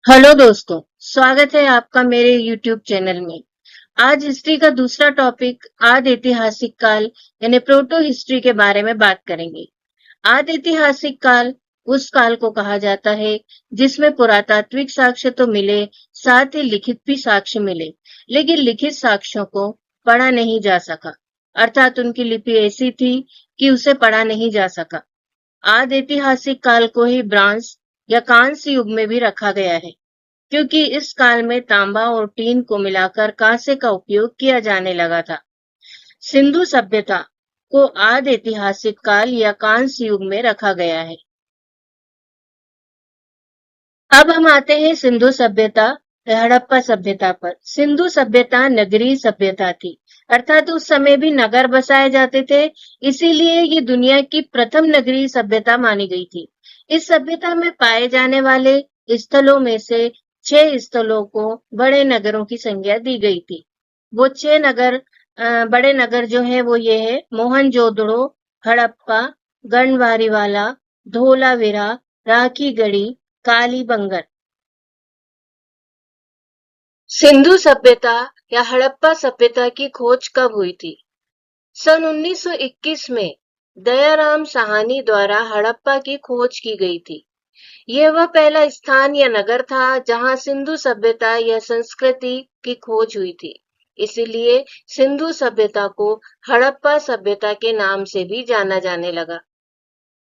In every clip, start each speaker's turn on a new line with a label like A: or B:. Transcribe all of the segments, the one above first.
A: Hello दोस्तों, स्वागत है आपका मेरे YouTube चैनल में। आज हिस्ट्री का दूसरा टॉपिक आदि ऐतिहासिक काल यानी प्रोटो हिस्ट्री के बारे में बात करेंगे। आदि ऐतिहासिक काल उस काल को कहा जाता है जिसमें पुरातात्विक साक्ष्य तो मिले, साथ ही लिखित भी साक्ष्य मिले, लेकिन लिखित साक्ष्यों को पढ़ा नहीं जा सका, अर्थात उनकी लिपि ऐसी थी कि उसे पढ़ा नहीं जा सका। आदि ऐतिहासिक काल को ही ब्रांज या कांस्य युग में भी रखा गया है, क्योंकि इस काल में तांबा और टीन को मिलाकर कांसे का उपयोग किया जाने लगा था। सिंधु सभ्यता को आदि ऐतिहासिक काल या कांस्य युग में रखा गया है। अब हम आते हैं सिंधु सभ्यता या हड़प्पा सभ्यता पर। सिंधु सभ्यता नगरीय सभ्यता थी, अर्थात उस समय भी नगर बसाए जाते थे, इसीलिए ये दुनिया की प्रथम नगरीय सभ्यता मानी गई थी। इस सभ्यता में पाए जाने वाले स्थलों में से 6 स्थलों को बड़े नगरों की संज्ञा दी गई थी। वो 6 नगर बड़े नगर जो है वो ये है: मोहनजोदड़ो, हड़प्पा, गढ़वारीवाला, धोलावीरा, राखीगढ़ी, कालीबंगन। सिंधु सभ्यता या हड़प्पा सभ्यता की खोज कब हुई थी? सन 1921 में दयाराम साहनी द्वारा हड़प्पा की खोज की गई थी। यह वह पहला स्थान या नगर था जहां सिंधु सभ्यता या संस्कृति की खोज हुई थी। इसलिए सिंधु सभ्यता को हड़प्पा सभ्यता के नाम से भी जाना जाने लगा,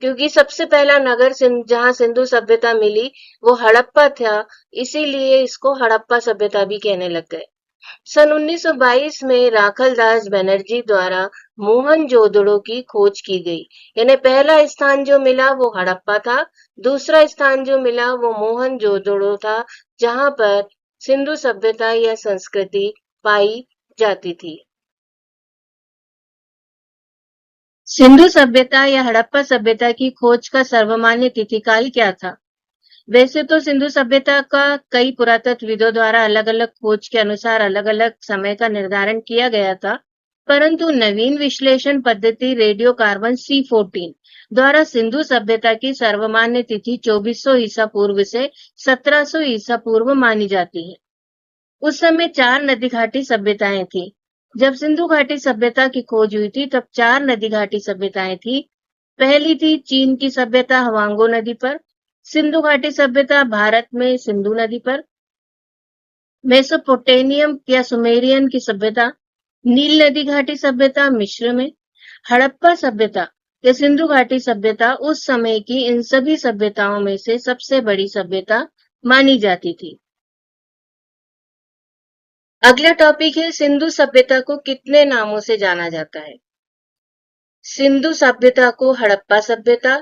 A: क्योंकि सबसे पहला नगर जहां सिंधु सभ्यता मिली वो हड़प्पा था, इसीलिए इसको हड़प्पा सभ्यता भी कहने लग गए। सन 1922 में राखलदास बनर्जी द्वारा मोहनजोदड़ो की खोज की गई, यानी पहला स्थान जो मिला वो हड़प्पा था, दूसरा स्थान जो मिला वो मोहनजोदड़ो था, जहां पर सिंधु सभ्यता या संस्कृति पाई जाती थी। सिंधु सभ्यता या हड़प्पा सभ्यता की खोज का सर्वमान्य तिथिकाल क्या था? वैसे तो सिंधु सभ्यता का कई पुरातत्वविदों द्वारा अलग-अलग खोज के अनुसार अलग-अलग समय का निर्धारण किया गया था, परंतु नवीन विश्लेषण पद्धति रेडियो कार्बन C14 द्वारा सिंधु सभ्यता की सर्वमान्य तिथि 2400 ईसा पूर्व से 1700 ईसा पूर्व मानी जाती है। उस समय 4 नदी घाटी सभ्यताएं थी। जब सिंधु घाटी सभ्यता की खोज हुई थी तब 4 नदी घाटी सभ्यताएं थी। पहली थी चीन की सभ्यता हवांगो नदी पर, सिंधु घाटी सभ्यता भारत में सिंधु नदी पर, मेसोपोटेमियम या सुमेरियन की सभ्यता नील नदी घाटी सभ्यता मिस्र में, हड़प्पा सभ्यता या सिंधु घाटी सभ्यता उस समय की इन सभी सभ्यताओं में से सबसे बड़ी सभ्यता मानी जाती थी। अगला टॉपिक है सिंधु सभ्यता को कितने नामों से जाना जाता है? सिंधु सभ्यता को हड़प्पा सभ्यता,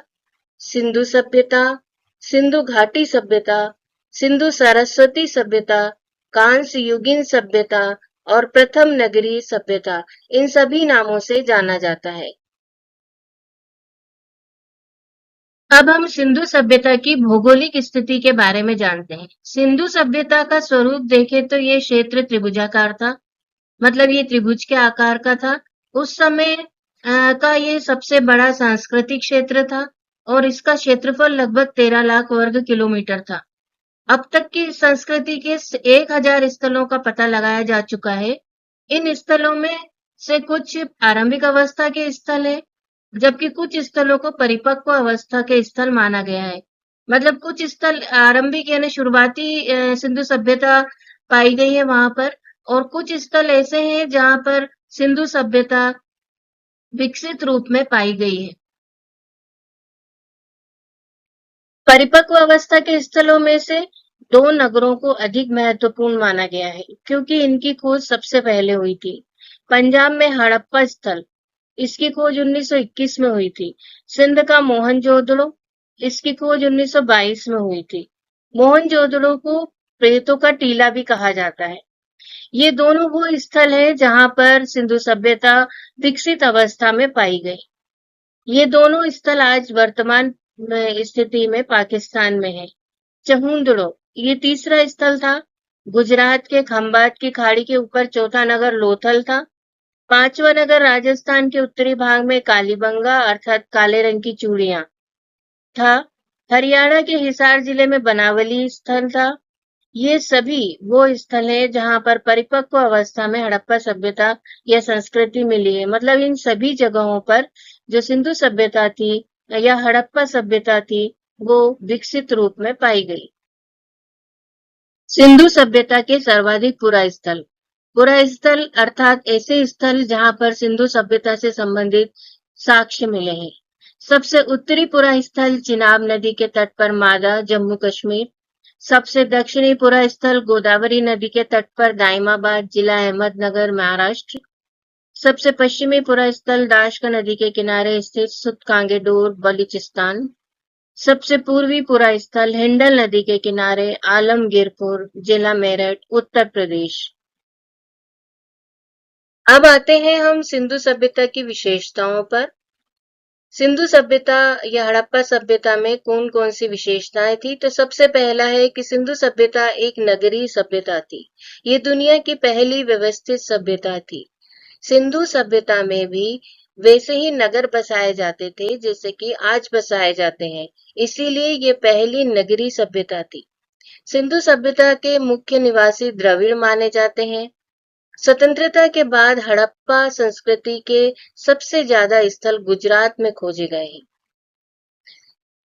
A: सिंधु सभ्यता, सिंधु घाटी सभ्यता, सिंधु सरस्वती सभ्यता, कांस्य युगीन सभ्यता और प्रथम नगरीय सभ्यता, इन सभी नामों से जाना जाता है। अब हम सिंधु सभ्यता की भौगोलिक स्थिति के बारे में जानते हैं। सिंधु सभ्यता का स्वरूप देखें तो ये क्षेत्र त्रिभुजाकार था, मतलब ये त्रिभुज के आकार का था। उस समय का ये सबसे बड़ा सांस्कृतिक क्षेत्र था और इसका क्षेत्रफल लगभग 13 लाख वर्ग किलोमीटर था। अब तक की संस्कृति के 1000 स्थलों का पता लगाया जा चुका है। इन स्थलों में से कुछ आरंभिक अवस्था के स्थल है, जबकि कुछ स्थलों को परिपक्व अवस्था के स्थल माना गया है। मतलब कुछ स्थल आरंभिक यानी शुरुआती सिंधु सभ्यता पाई गई है वहां पर, और कुछ स्थल ऐसे हैं जहां पर सिंधु सभ्यता विकसित रूप में पाई गई है। परिपक्व अवस्था के स्थलों में से 2 नगरों को अधिक महत्वपूर्ण माना गया है, क्योंकि इनकी खोज सबसे पहले हुई थी। पंजाब में हड़प्पा स्थल, इसकी खोज 1921 में हुई थी। सिंध का मोहनजोदड़ो, इसकी खोज 1922 में हुई थी। मोहनजोदड़ो को प्रेतों का टीला भी कहा जाता है। ये दोनों वो स्थल है जहां पर सिंधु सभ्यता विकसित अवस्था में पाई गई। ये दोनों स्थल आज वर्तमान स्थिति में पाकिस्तान में है। चहुंदड़ो, ये तीसरा स्थल था। गुजरात के खंभात की खाड़ी के ऊपर चौथा नगर लोथल था। पांचवा नगर राजस्थान के उत्तरी भाग में कालीबंगा अर्थात काले रंग की चूड़ियां था। हरियाणा के हिसार जिले में बनावली स्थल था। ये सभी वो स्थल है जहां पर परिपक्व अवस्था में हड़प्पा सभ्यता या संस्कृति मिली है। मतलब इन सभी जगहों पर जो सिंधु सभ्यता थी या हड़प्पा सभ्यता थी, वो विकसित रूप में पाई गई। सिंधु सभ्यता के सर्वाधिक पुरा स्थल अर्थात ऐसे स्थल जहां पर सिंधु सभ्यता से संबंधित साक्ष्य मिले हैं। सबसे उत्तरी पुरा स्थल चिनाब नदी के तट पर मादा, जम्मू कश्मीर। सबसे दक्षिणी पुरा स्थल गोदावरी नदी के तट पर दाइमाबाद, जिला अहमदनगर, महाराष्ट्र। सबसे पश्चिमी पुरा स्थल दाश्क नदी के किनारे स्थित सुतकांगेडोर, बलूचिस्तान। सबसे पूर्वी पुरा स्थल हिंडल नदी के किनारे आलमगीरपुर, जिला मेरठ, उत्तर प्रदेश। अब आते हैं हम सिंधु सभ्यता की विशेषताओं पर। सिंधु सभ्यता या हड़प्पा सभ्यता में कौन कौन सी विशेषताएं थी? तो सबसे पहला है कि सिंधु सभ्यता एक नगरीय सभ्यता थी। ये दुनिया की पहली व्यवस्थित सभ्यता थी। सिंधु सभ्यता में भी वैसे ही नगर बसाए जाते थे जैसे कि आज बसाए जाते हैं। इसीलिए ये पहली नगरीय सभ्यता थी। सिंधु सभ्यता के मुख्य निवासी द्रविड़ माने जाते हैं। स्वतंत्रता के बाद हड़प्पा संस्कृति के सबसे ज्यादा स्थल गुजरात में खोजे गए हैं।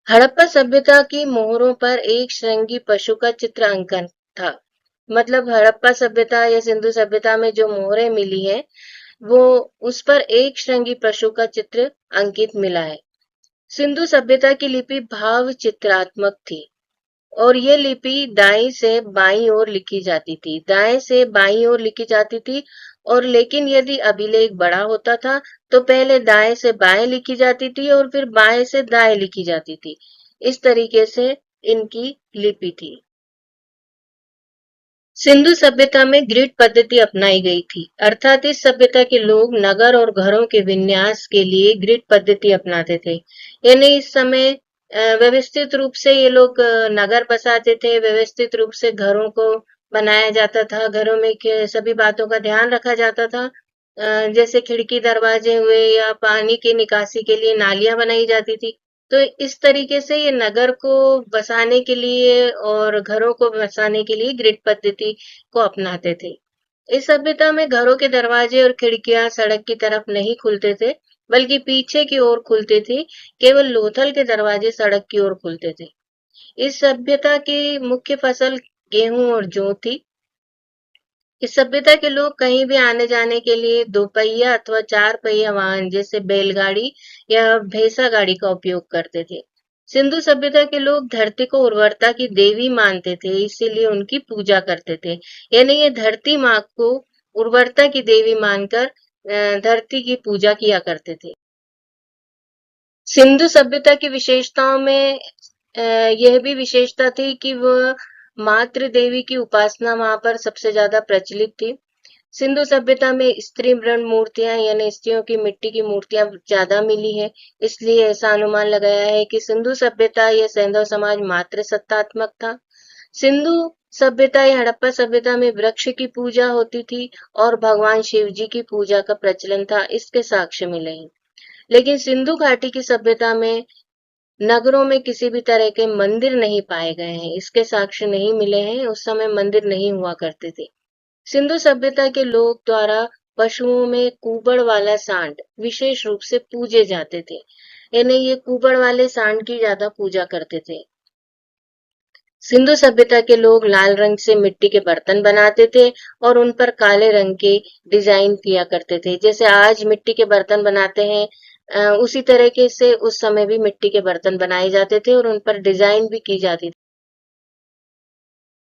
A: हड़प्पा सभ्यता की मोहरों पर एक श्रृंगी पशु का चित्र अंकन था। मतलब हड़प्पा सभ्यता या सिंधु सभ्यता में जो मोहरें मिली हैं, वो उस पर एक श्रृंगी पशु का चित्र अंकित मिला है। सिंधु सभ्यता की लिपि भाव चित्रात्मक थी और ये लिपि दाईं से बाईं ओर लिखी जाती थी। दाएं से बाईं ओर लिखी जाती थी और लेकिन यदि अभिलेख बड़ा होता था तो पहले दाएं से बाएं लिखी जाती थी और फिर बाएं से दाएं लिखी जाती थी। इस तरीके से इनकी लिपि थी। सिंधु सभ्यता में ग्रिड पद्धति अपनाई गई थी, अर्थात इस सभ्यता के लोग नगर और घरों के विन्यास के लिए ग्रिड पद्धति अपनाते थे। यानी इस समय व्यवस्थित रूप से ये लोग नगर बसाते थे, व्यवस्थित रूप से घरों को बनाया जाता था, घरों में सभी बातों का ध्यान रखा जाता था। जैसे खिड़की दरवाजे हुए या पानी की निकासी के लिए नालियां बनाई जाती थी। तो इस तरीके से ये नगर को बसाने के लिए और घरों को बसाने के लिए ग्रिड पद्धति को अपनाते थे। इस सभ्यता में घरों के दरवाजे और खिड़कियां सड़क की तरफ नहीं खुलते थे, बल्कि पीछे की ओर खुलते थे। केवल लोथल के दरवाजे सड़क की ओर खुलते थे। इस सभ्यता की मुख्य फसल गेहूं और जौ थी। इस सभ्यता के लोग कहीं भी आने जाने के लिए दो पहिया अथवा चार पहिया वाहन जैसे बैलगाड़ी या भैंसा गाड़ी का उपयोग करते थे। सिंधु सभ्यता के लोग धरती को उर्वरता की देवी मानते थे, इसीलिए उनकी पूजा करते थे। यानी ये धरती माँ को उर्वरता की देवी मानकर धरती की पूजा किया करते थे। सिंधु सभ्यता की विशेषताओं में यह भी विशेषता थी कि वह मातृ देवी की उपासना वहां पर सबसे ज्यादा प्रचलित थी। सिंधु सभ्यता में स्त्री मृण मूर्तियां यानी स्त्रियों की मिट्टी की मूर्तियां ज्यादा मिली है। इसलिए ऐसा अनुमान लगाया है कि सिंधु सभ्यता या सैंधव समाज मातृ सत्तात्मक था। सिंधु सभ्यता या हड़प्पा सभ्यता में वृक्ष की पूजा होती थी और भगवान शिव जी की पूजा का प्रचलन था, इसके साक्ष्य मिले हैं। लेकिन सिंधु घाटी की सभ्यता में नगरों में किसी भी तरह के मंदिर नहीं पाए गए हैं, इसके साक्ष्य नहीं मिले हैं। उस समय मंदिर नहीं हुआ करते थे। सिंधु सभ्यता के लोग द्वारा पशुओं में कुबड़ वाला सांड विशेष रूप से पूजे जाते थे। यानी ये कुबड़ वाले सांड की ज्यादा पूजा करते थे। सिंधु सभ्यता के लोग लाल रंग से मिट्टी के बर्तन बनाते थे और उन पर काले रंग के डिजाइन किया करते थे। जैसे आज मिट्टी के बर्तन बनाते हैं, उसी तरीके से उस समय भी मिट्टी के बर्तन बनाए जाते थे और उन पर डिजाइन भी की जाती थी।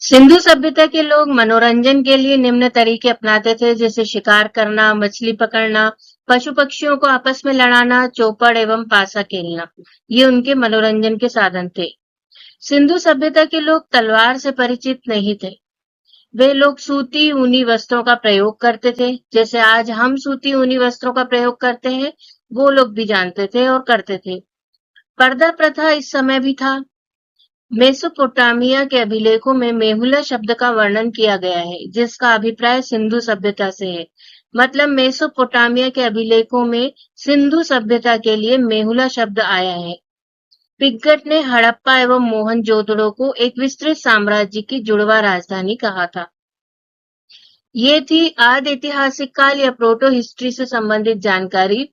A: सिंधु सभ्यता के लोग मनोरंजन के लिए निम्न तरीके अपनाते थे, जैसे शिकार करना, मछली पकड़ना, पशु पक्षियों को आपस में लड़ाना, चौपड़ एवं पासा खेलना। ये उनके मनोरंजन के साधन थे। सिंधु सभ्यता के लोग तलवार से परिचित नहीं थे। वे लोग सूती ऊनी वस्त्रों का प्रयोग करते थे। जैसे आज हम सूती ऊनी वस्त्रों का प्रयोग करते हैं, वो लोग भी जानते थे और करते थे। पर्दा प्रथा इस समय भी था। मेसोपोटामिया के अभिलेखों में मेहुला शब्द का वर्णन किया गया है, जिसका अभिप्राय सिंधु सभ्यता से है। मतलब मेसोपोटामिया के अभिलेखों में सिंधु सभ्यता के लिए मेहुला शब्द आया है। पिंगट ने हड़प्पा एवं मोहनजोदड़ो को एक विस्तृत साम्राज्य की जुड़वा राजधानी कहा था। ये थी आदि ऐतिहासिक काल या प्रोटो हिस्ट्री से संबंधित जानकारी।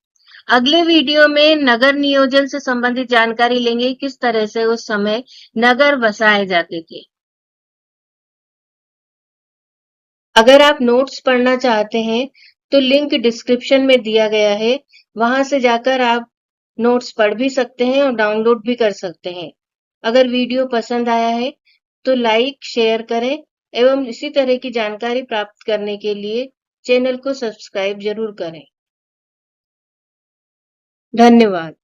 A: अगले वीडियो में नगर नियोजन से संबंधित जानकारी लेंगे, किस तरह से उस समय नगर बसाए जाते थे। अगर आप नोट्स पढ़ना चाहते हैं तो लिंक डिस्क्रिप्शन में दिया गया है, वहां से जाकर आप नोट्स पढ़ भी सकते हैं और डाउनलोड भी कर सकते हैं। अगर वीडियो पसंद आया है तो लाइक शेयर करें एवं इसी तरह की जानकारी प्राप्त करने के लिए चैनल को सब्सक्राइब जरूर करें। धन्यवाद।